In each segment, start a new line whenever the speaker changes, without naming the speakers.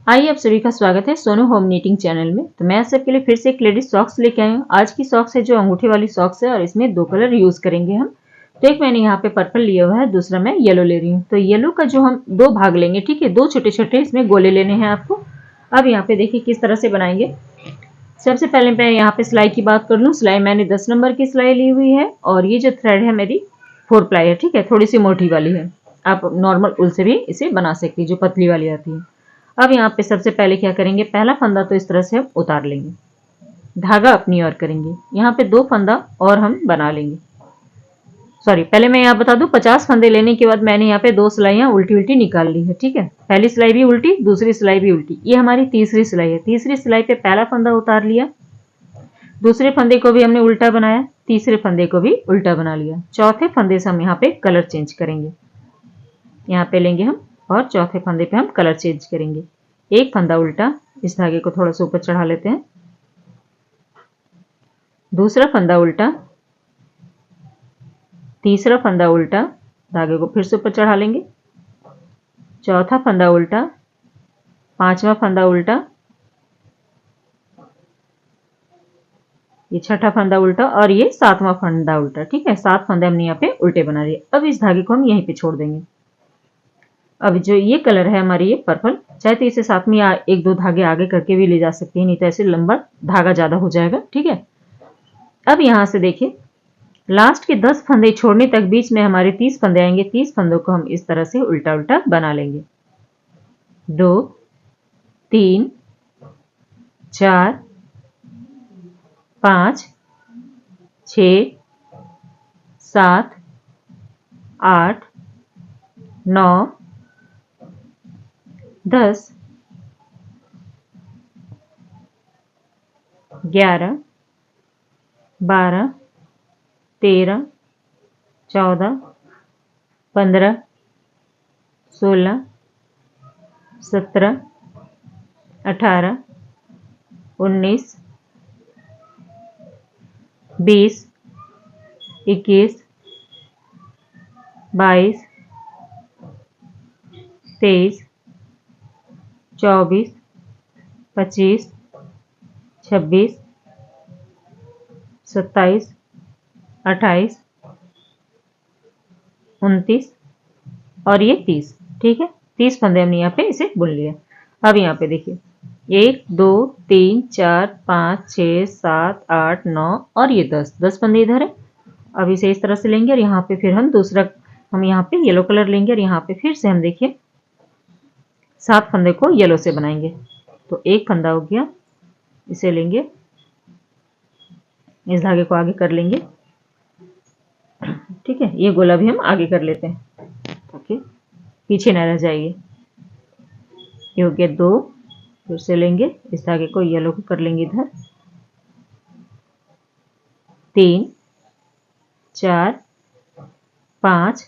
आइए आप सभी का स्वागत है सोनू होम नीटिंग चैनल में। तो मैं सबके लिए फिर से एक लेडीज सॉक्स लेके आई हूँ। आज की सॉक्स है जो अंगूठे वाली सॉक्स है और इसमें दो कलर यूज करेंगे हम। तो एक मैंने यहाँ पे पर्पल लिया हुआ है, दूसरा मैं येलो ले रही हूँ। तो येलो का जो हम दो भाग लेंगे, ठीक है, दो छोटे छोटे इसमें गोले लेने हैं आपको। अब यहाँ पे देखिए किस तरह से बनाएंगे। सबसे पहले मैं यहाँ पे सिलाई की बात कर लूँ। सिलाई मैंने 10 नंबर की सिलाई ली हुई है और ये जो थ्रेड है मेरी 4 प्लाई है, ठीक है, थोड़ी सी मोटी वाली है। आप नॉर्मल उल से भी इसे बना सकती है जो पतली वाली आती है। अब यहाँ पे सबसे पहले क्या करेंगे, पहला फंदा तो इस तरह से हम उतार लेंगे, धागा अपनी ओर करेंगे। यहाँ पे दो फंदा और हम बना लेंगे। सॉरी, पहले मैं यहाँ बता दूं, 50 फंदे लेने के बाद मैंने यहाँ पे दो सिलाइयाँ उल्टी उल्टी निकाल ली है, ठीक है। पहली सिलाई भी उल्टी, दूसरी सिलाई भी उल्टी। ये हमारी तीसरी सिलाई है। तीसरी सिलाई पे पहला फंदा उतार लिया, दूसरे फंदे को भी हमने उल्टा बनाया, तीसरे फंदे को भी उल्टा बना लिया। चौथे फंदे से हम यहाँ पे कलर चेंज करेंगे। यहाँ पे लेंगे हम और चौथे फंदे पे हम कलर चेंज करेंगे। एक फंदा उल्टा, इस धागे को थोड़ा सा ऊपर चढ़ा लेते हैं। दूसरा फंदा उल्टा, तीसरा फंदा उल्टा, धागे को फिर से ऊपर चढ़ा लेंगे। चौथा फंदा उल्टा, पांचवा फंदा उल्टा, ये छठा फंदा उल्टा और ये सातवां फंदा उल्टा, ठीक है। 7 फंदे हमने यहाँ पे उल्टे बना लिए। अब इस धागे को हम यहीं पे छोड़ देंगे। अब जो ये कलर है हमारी, ये पर्पल, चाहे तो इसे साथ में एक दो धागे आगे करके भी ले जा सकते हैं, नहीं तो ऐसे लंबा धागा ज्यादा हो जाएगा, ठीक है। अब यहां से देखिए, लास्ट के 10 फंदे छोड़ने तक बीच में हमारे 30 फंदे आएंगे। 30 फंदों को हम इस तरह से उल्टा उल्टा बना लेंगे। 2, 3, 4, 5, 6, 7, 8, 9, 10, 11, 12, 13, 14, 15, 16, 17, 18, 19, 20, 21, 22, 23, 24, 25, 26, 27, 28, 29 और ये 30, ठीक है। 30 फंदे हमने यहाँ पे इसे बुन लिया। अब यहाँ पे देखिए, 1, 2, 3, 4, 5, 6, 7, 8, 9 और ये 10 फंदे इधर है। अब इसे इस तरह से लेंगे और यहाँ पे फिर हम यहाँ पे येलो कलर लेंगे और यहाँ पे फिर से हम देखिए 7 फंदे को येलो से बनाएंगे। तो एक फंदा हो गया, इसे लेंगे, इस धागे को आगे कर लेंगे, ठीक है। ये गोला भी हम आगे कर लेते हैं ताकि पीछे न रह जाएगी। ये हो गया 2, फिर से लेंगे, इस धागे को येलो को कर लेंगे इधर, 3, 4, 5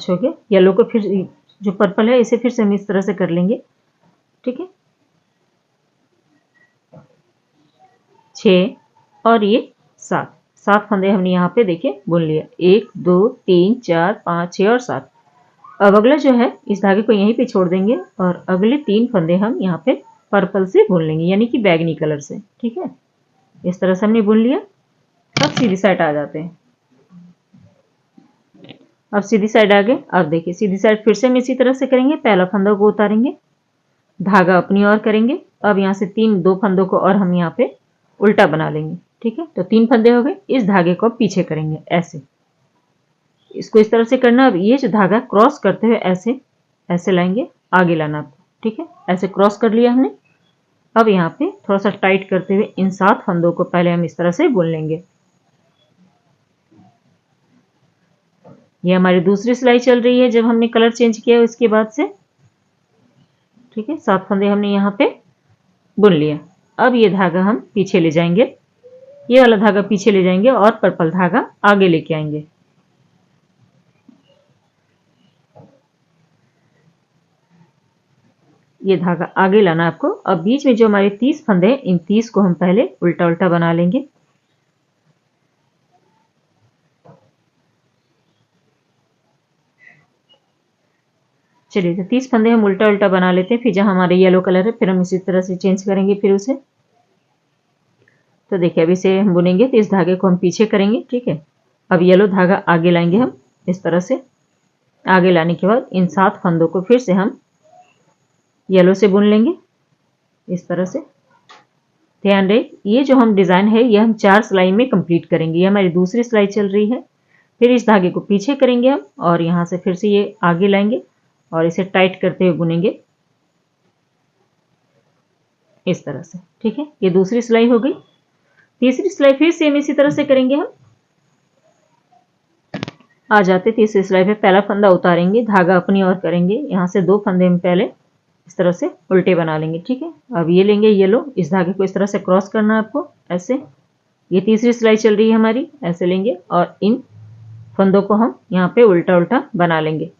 हो गया। येलो को फिर, जो पर्पल है इसे फिर से हम इस तरह से कर लेंगे, ठीक है। 6 और ये 7 फंदे हमने यहाँ पे देखिए बुन लिया। 1, 2, 3, 4, 5, 6 और 7। अब अगला जो है, इस धागे को यहीं पे छोड़ देंगे और अगले 3 फंदे हम यहाँ पे पर्पल से बुन लेंगे, यानी कि बैगनी कलर से, ठीक है। इस तरह से हमने बुन लिया। अब सीधी साइड आ जाते हैं। अब सीधी साइड आ गए। अब देखिए सीधी साइड फिर से हम इसी तरह से करेंगे। पहला फंदा को उतारेंगे, धागा अपनी ओर करेंगे। अब यहाँ से 2 फंदों को और हम यहाँ पे उल्टा बना लेंगे, ठीक है। तो 3 फंदे हो गए। इस धागे को पीछे करेंगे ऐसे, इसको इस तरह से करना। अब ये जो धागा क्रॉस करते हुए ऐसे ऐसे लाएंगे, आगे लाना आपको, ठीक है। ऐसे क्रॉस कर लिया हमने। अब यहाँ पे थोड़ा सा टाइट करते हुए इन 7 फंदों को पहले हम इस तरह से बुन लेंगे। ये हमारी दूसरी सिलाई चल रही है जब हमने कलर चेंज किया उसके बाद से, ठीक है। 7 फंदे हमने यहाँ पे बुन लिया। अब ये धागा हम पीछे ले जाएंगे, ये वाला धागा पीछे ले जाएंगे और पर्पल धागा आगे लेके आएंगे। ये धागा आगे लाना आपको। अब बीच में जो हमारे 30 फंदे हैं, इन 30 को हम पहले उल्टा उल्टा बना लेंगे। चलिए तो 30 फंदे हम उल्टा उल्टा बना लेते हैं, फिर जहाँ हमारे येलो कलर है फिर हम इसी तरह से चेंज करेंगे फिर उसे। तो देखिए अभी से हम बुनेंगे तो इस धागे को हम पीछे करेंगे, ठीक है। अब येलो धागा आगे लाएंगे हम इस तरह से। आगे लाने के बाद इन 7 फंदों को फिर से हम येलो से बुन लेंगे इस तरह से। ध्यान रहे ये जो हम डिज़ाइन है ये हम 4 सिलाई में कंप्लीट करेंगे। ये हमारी दूसरी सिलाई चल रही है। फिर इस धागे को पीछे करेंगे हम और यहाँ से फिर से ये आगे लाएंगे और इसे टाइट करते हुए बुनेंगे इस तरह से, ठीक है। ये दूसरी सिलाई हो गई। तीसरी सिलाई फिर सेम इसी तरह से करेंगे हम। आ जाते तीसरी सिलाई पे पहला फंदा उतारेंगे, धागा अपनी ओर करेंगे, यहाँ से 2 फंदे हम पहले इस तरह से उल्टे बना लेंगे, ठीक है। अब ये लेंगे येलो, इस धागे को इस तरह से क्रॉस करना है आपको ऐसे। ये तीसरी सिलाई चल रही है हमारी, ऐसे लेंगे और इन फंदों को हम यहाँ पे उल्टा उल्टा बना लेंगे।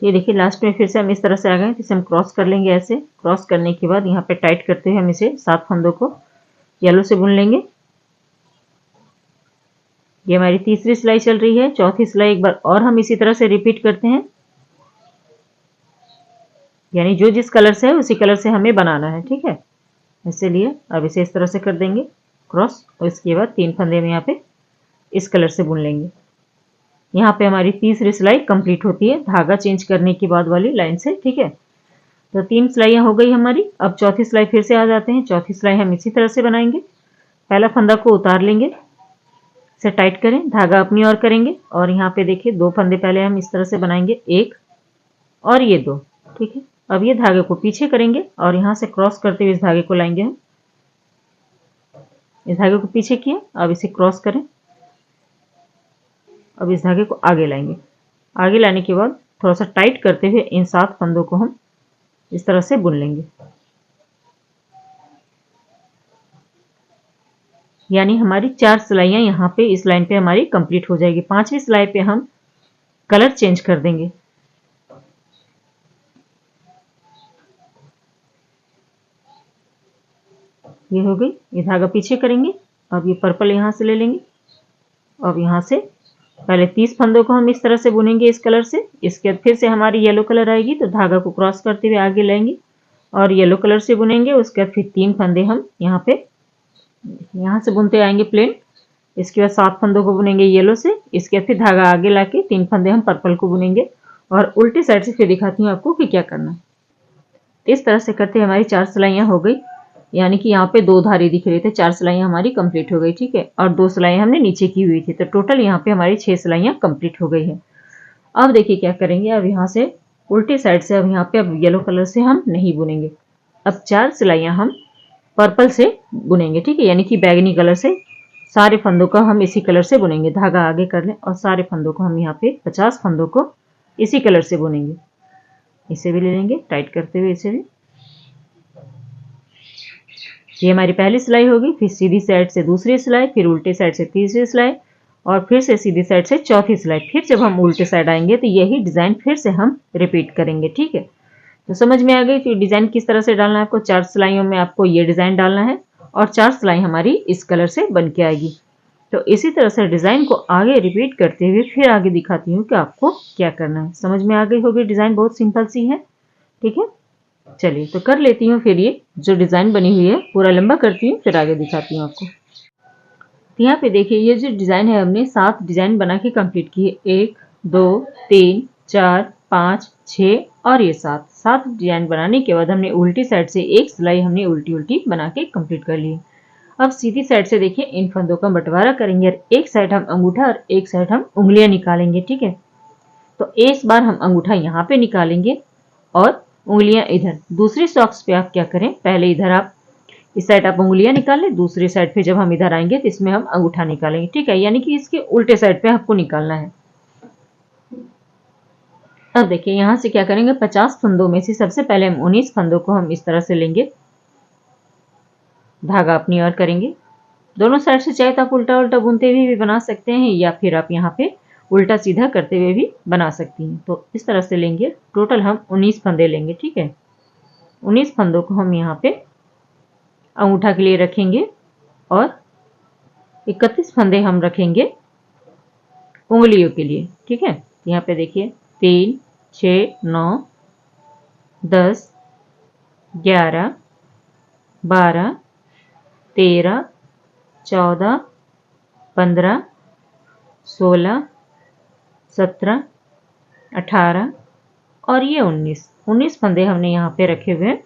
ये देखिए लास्ट में फिर से हम इस तरह से आ गए, इसे हम क्रॉस कर लेंगे ऐसे। क्रॉस करने के बाद यहाँ पे टाइट करते हुए हम इसे 7 फंदों को येलो से बुन लेंगे। ये हमारी तीसरी सिलाई चल रही है। चौथी सिलाई एक बार और हम इसी तरह से रिपीट करते हैं, यानी जो जिस कलर से है उसी कलर से हमें बनाना है, ठीक है। इसलिए अब इसे इस तरह से कर देंगे क्रॉस और इसके बाद 3 फंदे हम यहाँ पे इस कलर से बुन लेंगे। यहाँ पे हमारी तीसरी सिलाई कंप्लीट होती है धागा चेंज करने के बाद वाली लाइन से, ठीक है। तो 3 सिलाइयाँ हो गई हमारी। अब चौथी सिलाई फिर से आ जाते हैं। चौथी सिलाई हम इसी तरह से बनाएंगे। पहला फंदा को उतार लेंगे, इसे टाइट करें, धागा अपनी ओर करेंगे और यहाँ पे देखिए 2 फंदे पहले हम इस तरह से बनाएंगे, 1 और ये 2, ठीक है। अब ये धागे को पीछे करेंगे और यहाँ से क्रॉस करते हुए इस धागे को लाएंगे हम। इस धागे को पीछे किया, अब इसे क्रॉस करें। अब इस धागे को आगे लाएंगे। आगे लाने के बाद थोड़ा सा टाइट करते हुए इन 7 फंदों को हम इस तरह से बुन लेंगे। यानी हमारी 4 सिलाइयाँ यहाँ पे इस लाइन पे हमारी कंप्लीट हो जाएगी। 5वीं सिलाई पे हम कलर चेंज कर देंगे। ये हो गई। ये धागा पीछे करेंगे। अब ये पर्पल यहाँ से ले लेंगे। अब यहाँ से पहले 30 फंदों को हम इस तरह से बुनेंगे इस कलर से। इसके बाद फिर से हमारी येलो कलर आएगी तो धागा को क्रॉस करते हुए आगे लाएंगे और येलो कलर से बुनेंगे। उसके बाद फिर 3 फंदे हम यहाँ पे यहाँ से बुनते आएंगे प्लेन। इसके बाद 7 फंदों को बुनेंगे येलो से। इसके बाद फिर धागा आगे लाके 3 फंदे हम पर्पल को बुनेंगे और उल्टी साइड से फिर दिखाती हूँ आपको कि क्या करना है। इस तरह से करते हमारी 4 सिलाइयाँ हो गई। यानी कि यहाँ पे 2 धारी दिख रहे थे, 4 सिलाइयाँ हमारी कंप्लीट हो गई, ठीक है। और 2 सिलाइयाँ हमने नीचे की हुई थी, तो टोटल यहाँ पे हमारी 6 सिलाइयाँ कंप्लीट हो गई है। अब देखिए क्या करेंगे। अब यहाँ से उल्टी साइड से अब यहाँ पे अब येलो कलर से हम नहीं बुनेंगे। अब 4 सिलाइयाँ हम पर्पल से बुनेंगे, ठीक है। यानी कि बैगनी कलर से सारे फंदों को हम इसी कलर से बुनेंगे। धागा आगे कर लें और सारे फंदों को हम यहाँ पे 50 फंदों को इसी कलर से बुनेंगे। इसे भी ले लेंगे टाइट करते हुए इसे भी। ये हमारी पहली सिलाई होगी। फिर सीधी साइड से दूसरी सिलाई, फिर उल्टे साइड से तीसरी सिलाई और फिर से सीधी साइड से चौथी सिलाई। फिर जब हम उल्टे साइड आएंगे तो यही डिज़ाइन फिर से हम रिपीट करेंगे, ठीक है। तो समझ में आ गई कि डिज़ाइन किस तरह से डालना है आपको। 4 सिलाइयों में आपको ये डिज़ाइन डालना है और 4 सिलाई हमारी इस कलर से बन के आएगी। तो इसी तरह से डिज़ाइन को आगे रिपीट करते हुए फिर आगे दिखाती हूँ कि आपको क्या करना है। समझ में आ गई होगी। डिज़ाइन बहुत सिंपल सी है, ठीक है। चलिए तो कर लेती हूँ फिर ये जो डिज़ाइन बनी हुई है पूरा लंबा करती हूँ, फिर आगे दिखाती हूँ आपको। तो यहाँ पे देखिए ये जो डिज़ाइन है हमने 7 डिज़ाइन बना के कंप्लीट की है। 1 2 3 4 5 6 और ये 7 डिज़ाइन बनाने के बाद हमने उल्टी साइड से एक सिलाई हमने उल्टी उल्टी बना के कंप्लीट कर ली। अब सीधी साइड से देखिए इन फंदों का बंटवारा करेंगे और एक साइड हम अंगूठा और एक साइड हम उंगलियां निकालेंगे, ठीक है। तो एक बार हम अंगूठा यहाँ पे निकालेंगे और उंगलियां इधर। दूसरी सॉक्स पे आप क्या करें, पहले इधर आप इस साइड आप उंगलियां निकाल लें, दूसरी साइड पे जब हम इधर आएंगे तो इसमें हम अंगूठा निकालेंगे, ठीक है। यानी कि इसके उल्टे साइड पे आपको निकालना है। अब देखिए यहाँ से क्या करेंगे, 50 फंदों में से सबसे पहले हम 19 फंदों को हम इस तरह से लेंगे, धागा अपनी ओर करेंगे। दोनों साइड से चाहे तो आप उल्टा उल्टा बुनते हुए भी बना सकते हैं या फिर आप यहाँ पे उल्टा सीधा करते हुए भी बना सकती हैं। तो इस तरह से लेंगे। टोटल हम 19 फंदे लेंगे, ठीक है। 19 फंदों को हम यहाँ पे अंगूठा के लिए रखेंगे और 31 फंदे हम रखेंगे उंगलियों के लिए, ठीक है। यहाँ पे देखिए 3 6, 9, 10, 11, 12, 13, 14, 15, 16, 17, 18 और ये 19 फंदे हमने यहाँ पे रखे हुए हैं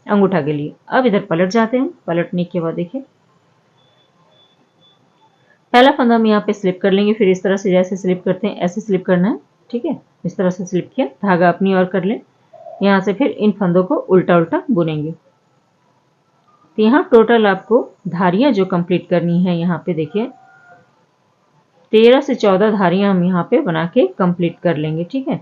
अंगूठा के लिए। अब इधर पलट जाते हैं। पलटने के बाद देखिए पहला फंदा हम यहाँ पे स्लिप कर लेंगे, फिर इस तरह से जैसे स्लिप करते हैं ऐसे स्लिप करना है, ठीक है। इस तरह से स्लिप किया, धागा अपनी ओर कर लें। यहाँ से फिर इन फंदों को उल्टा उल्टा बुनेंगे। तो यहाँ टोटल आपको धारियां जो कंप्लीट करनी है, यहाँ पे देखिए 13 से 14 धारियां हम यहाँ पे बना के कंप्लीट कर लेंगे, ठीक है।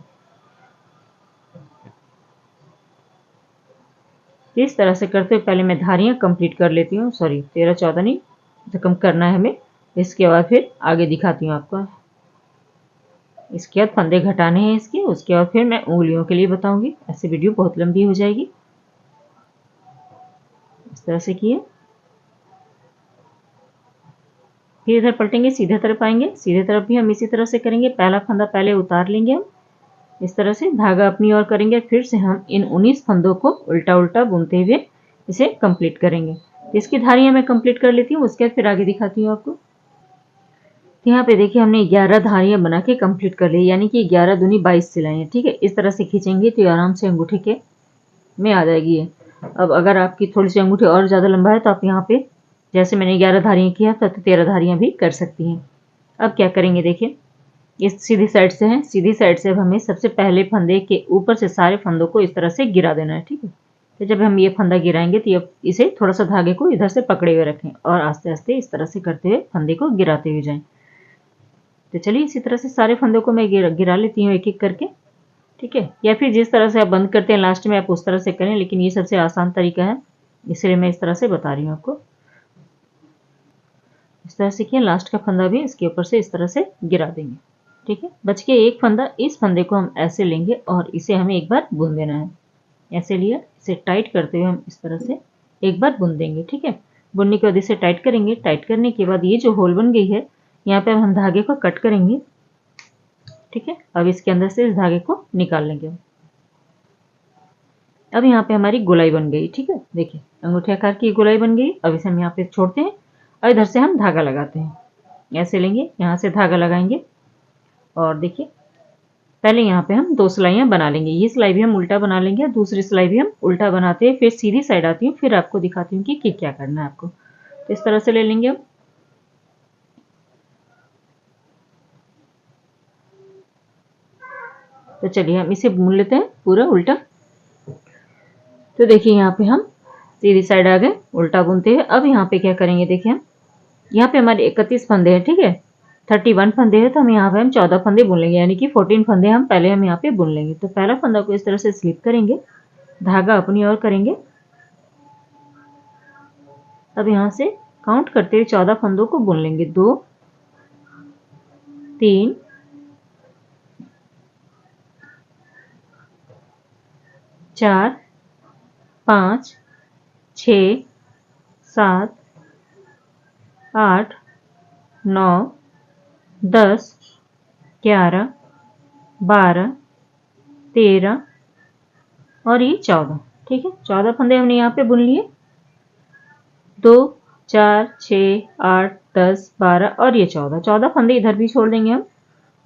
इस तरह से करते हुए पहले मैं धारियां कंप्लीट कर लेती हूँ। सॉरी 13 14 नहीं, तो कम करना है हमें। इसके बाद फिर आगे दिखाती हूँ आपको। इसके बाद फंदे घटाने हैं इसके, उसके बाद फिर मैं उंगलियों के लिए बताऊंगी, ऐसे वीडियो बहुत लंबी हो जाएगी। इस तरह से किए, फिर इधर पलटेंगे, सीधे तरफ आएंगे। सीधे तरफ भी हम इसी तरह से करेंगे। पहला फंदा पहले उतार लेंगे हम, इस तरह से धागा अपनी ओर करेंगे। फिर से हम इन 19 फंदों को उल्टा उल्टा बुनते हुए इसे कंप्लीट करेंगे। तो इसकी धारियां मैं कंप्लीट कर लेती हूँ, उसके बाद फिर आगे दिखाती हूँ आपको। तो यहाँ पे देखिए हमने 11 धारियां बना के कंप्लीट कर ली, यानी कि 11 दूनी 22 सिलाइयाँ, ठीक है। इस तरह से खींचेंगे तो आराम से अंगूठे के में आ जाएगी ये। अब अगर आपकी थोड़ी सी अंगूठी और ज़्यादा लंबा है तो आप यहाँ पे जैसे मैंने 11 धारियाँ किया तो 13 धारियाँ भी कर सकती हैं। अब क्या करेंगे देखिए, इस सीधी साइड से है, सीधी साइड से अब हमें सबसे पहले फंदे के ऊपर से सारे फंदों को इस तरह से गिरा देना है, ठीक है। तो जब हम ये फंदा गिराएंगे तो इसे थोड़ा सा धागे को इधर से पकड़े हुए रखें और आस्ते आस्ते इस तरह से करते हुए फंदे को गिराते हुए जाएं। तो चलिए इसी तरह से सारे फंदों को मैं गिरा लेती हूँ एक एक करके, ठीक है। या फिर जिस तरह से आप बंद करते हैं लास्ट में आप उस तरह से करें, लेकिन ये सबसे आसान तरीका है, इसलिए मैं इस तरह से बता रही हूँ आपको। इस तरह से किया, लास्ट का फंदा भी इसके ऊपर से इस तरह से गिरा देंगे, ठीक है। बच के एक फंदा, इस फंदे को हम ऐसे लेंगे और इसे हमें एक बार बुन देना है। ऐसे लिया, इसे टाइट करते हुए हम इस तरह से एक बार बुन देंगे, ठीक है। बुनने के बाद इसे टाइट करेंगे। टाइट करने के बाद ये जो होल बन गई है, यहाँ पे हम धागे को कट करेंगे, ठीक है। अब इसके अंदर से इस धागे को निकाल लेंगे। अब यहाँ पे हमारी गोलाई बन गई, ठीक है। देखिए अंगूठे आकार की गोलाई बन गई। अब इसे हम यहाँ पे छोड़ते हैं और इधर से हम धागा लगाते हैं। ऐसे लेंगे, यहाँ से धागा लगाएंगे और देखिए पहले यहाँ पे हम 2 सिलाइयाँ बना लेंगे। ये सिलाई भी हम उल्टा बना लेंगे और दूसरी सिलाई भी हम उल्टा बनाते हैं। फिर सीधी साइड आती हूँ, फिर आपको दिखाती हूँ कि क्या करना है आपको। तो इस तरह से ले लेंगे हम। तो चलिए हम इसे बुन लेते हैं पूरा उल्टा। तो देखिए यहाँ पे हम सीधी साइड आ गए, उल्टा बुनते हैं। अब यहाँ पे क्या करेंगे देखिए, हम यहाँ पे हमारे 31 फंदे हैं, ठीक है। 31 फंदे हैं तो हम यहाँ पे हम 14 फंदे बुन लेंगे, यानी कि 14 फंदे हम पहले हम यहाँ पे बुन लेंगे। तो पहला फंदा को इस तरह से स्लिप करेंगे, धागा अपनी ओर करेंगे। अब यहाँ से काउंट करते हुए 14 फंदों को बुन लेंगे। 2 3 4 5 6 7 8 9 10 11 12 13 और ये 14, ठीक है। 14 फंदे हमने यहाँ पे बुन लिए। 2 4 6 8 10 12 और ये 14 फंदे इधर भी छोड़ देंगे हम।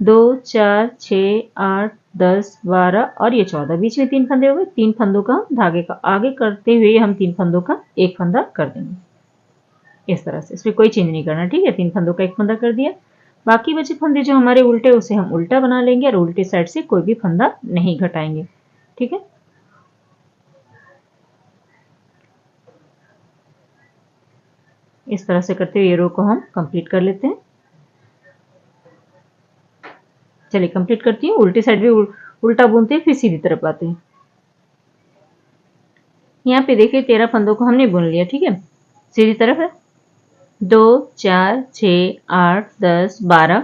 2 4 6 8 10 12 और ये 14, बीच में 3 फंदे हो गए। 3 फंदों का धागे का आगे करते हुए हम 3 फंदों का एक फंदा कर देंगे इस तरह से। इसमें कोई चेंज नहीं करना, ठीक है। 3 फंदों का एक फंदा कर दिया। बाकी बचे फंदे जो हमारे उल्टे, उसे हम उल्टा बना लेंगे और उल्टे साइड से कोई भी फंदा नहीं घटाएंगे, ठीक है। इस तरह से करते हुए ये रो को हम कंप्लीट कर लेते हैं। चलिए कंप्लीट करती हूँ। उल्टी साइड भी उल्टा बुनते हैं, फिर सीधी तरफ आते हैं। यहाँ पे देखिए 13 फंदों को हमने बुन लिया, ठीक है। सीधी तरफ है 2 4 6 8 10 12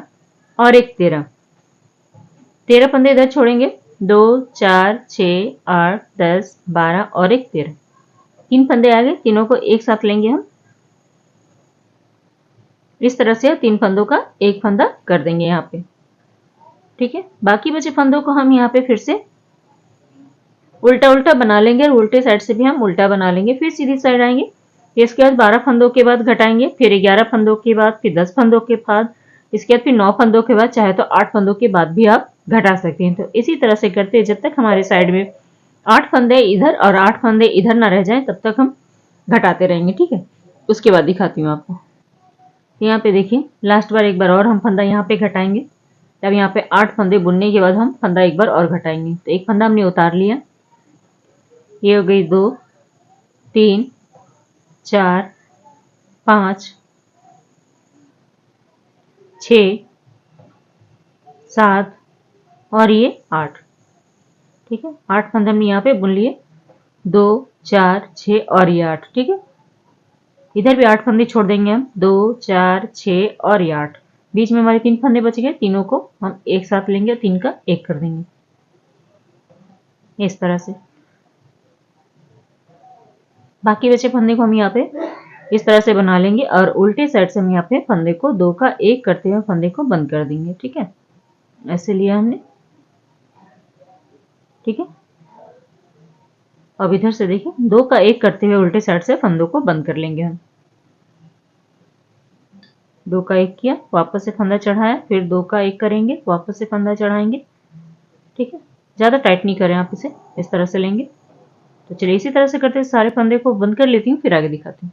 और एक 13 फंदे इधर छोड़ेंगे। 2 4 6 8 10 12 और एक 13, 3 फंदे आ गए। तीनों को एक साथ लेंगे हम इस तरह से। 3 फंदों का एक फंदा कर देंगे यहाँ पे। ठीक है। बाकी बचे फंदों को हम यहाँ पे फिर से उल्टा उल्टा बना लेंगे और उल्टे साइड से भी हम उल्टा बना लेंगे, फिर सीधी साइड आएंगे। इसके बाद 12 फंदों के बाद घटाएंगे, फिर 11 फंदों के बाद, फिर 10 फंदों के बाद, इसके बाद फिर 9 फंदों के बाद, चाहे तो 8 फंदों के बाद भी आप घटा सकते हैं। तो इसी तरह से करते हैं जब तक हमारे साइड में 8 फंदे इधर और 8 फंदे इधर ना रह जाएं, तब तक हम घटाते रहेंगे। ठीक है, उसके बाद दिखाती हूँ आपको। यहाँ पे देखिए, लास्ट बार एक बार और हम फंदा यहाँ पे घटाएंगे। तब यहाँ पे 8 फंदे बुनने के बाद हम फंदा एक बार और घटाएंगे। तो एक फंदा हमने उतार लिया, ये हो गई 2, 3, 4, 5, 6, 7 और ये 8। ठीक है, 8 फंदे हमने यहाँ पे बुन लिए, 2, 4, 6 और ये 8। ठीक है, इधर भी 8 फंदे छोड़ देंगे हम, 2, 4, 6 और ये 8। बीच में हमारे 3 फंदे बच गए, तीनों को हम एक साथ लेंगे और 3 का 1 कर देंगे, इस तरह से। बाकी बचे फंदे को हम यहाँ पे इस तरह से बना लेंगे और उल्टे साइड से हम यहाँ पे फंदे को 2 का 1 करते हुए फंदे को बंद कर देंगे। ठीक है, ऐसे लिया हमने। ठीक है, अब इधर से देखिए, 2 का 1 करते हुए उल्टे साइड से फंदों को बंद कर लेंगे हम। 2 का 1 किया, वापस से फंदा चढ़ाया, फिर 2 का 1 करेंगे, वापस से फंदा चढ़ाएंगे। ठीक है, ज़्यादा टाइट नहीं करें आप इसे, इस तरह से लेंगे। तो चलिए इसी तरह से करते सारे फंदे को बंद कर लेती हूँ, फिर आगे दिखाती हूँ।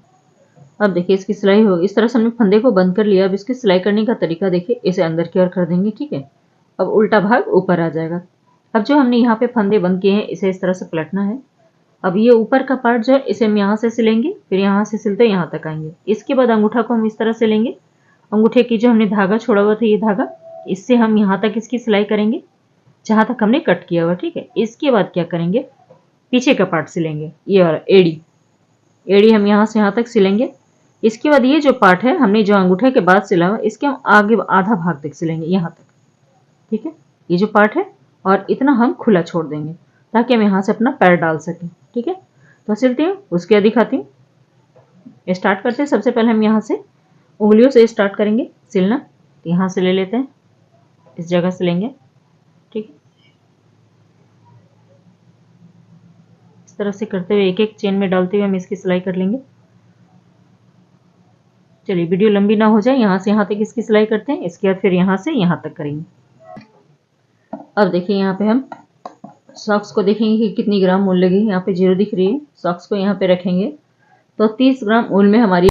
अब देखिए इसकी सिलाई हो, इस तरह से हमने फंदे को बंद कर लिया। अब इसकी सिलाई करने का तरीका देखिए, इसे अंदर की ओर कर देंगे। ठीक है, अब उल्टा भाग ऊपर आ जाएगा। अब जो हमने यहाँ पे फंदे बंद किए हैं, इसे इस तरह से पलटना है। अब ये ऊपर का पार्ट जो है, इसे हम यहाँ से सिलेंगे, फिर यहाँ से सिलते यहाँ तक आएंगे। इसके बाद अंगूठा को हम इस तरह से लेंगे, अंगूठे की जो हमने धागा छोड़ा हुआ था, ये धागा, इससे हम यहाँ तक इसकी सिलाई करेंगे जहाँ तक हमने कट किया हुआ। ठीक है, इसके बाद क्या करेंगे, पीछे का पार्ट सिलेंगे, ये वाला एड़ी हम यहाँ से यहाँ तक सिलेंगे। इसके बाद ये जो पार्ट है हमने जो अंगूठे के बाद सिला हुआ, इसके हम आगे आधा भाग तक सिलेंगे, यहाँ तक। ठीक है, ये जो पार्ट है, और इतना हम खुला छोड़ देंगे ताकि हम यहाँ से अपना पैर डाल सकें। ठीक है, तो सिलती हूँ, उसके बाद दिखाती हूँ। स्टार्ट करते हैं, सबसे पहले हम यहाँ से उंगलियों से स्टार्ट करेंगे सिलना। तो यहाँ से ले लेते हैं, इस जगह से लेंगे। ठीक है, इस तरह से करते हुए एक एक चेन में डालते हुए हम इसकी सिलाई कर लेंगे। चलिए वीडियो लंबी ना हो जाए, यहाँ से यहाँ तक इसकी सिलाई करते हैं, इसके बाद फिर यहाँ से यहाँ तक करेंगे। अब देखिए यहाँ पे हम सॉक्स को देखेंगे कि कितनी ग्राम ऊन लगी। यहाँ पे 0 दिख रही है, सॉक्स को यहाँ पे रखेंगे तो 30 ग्राम ऊन में हमारी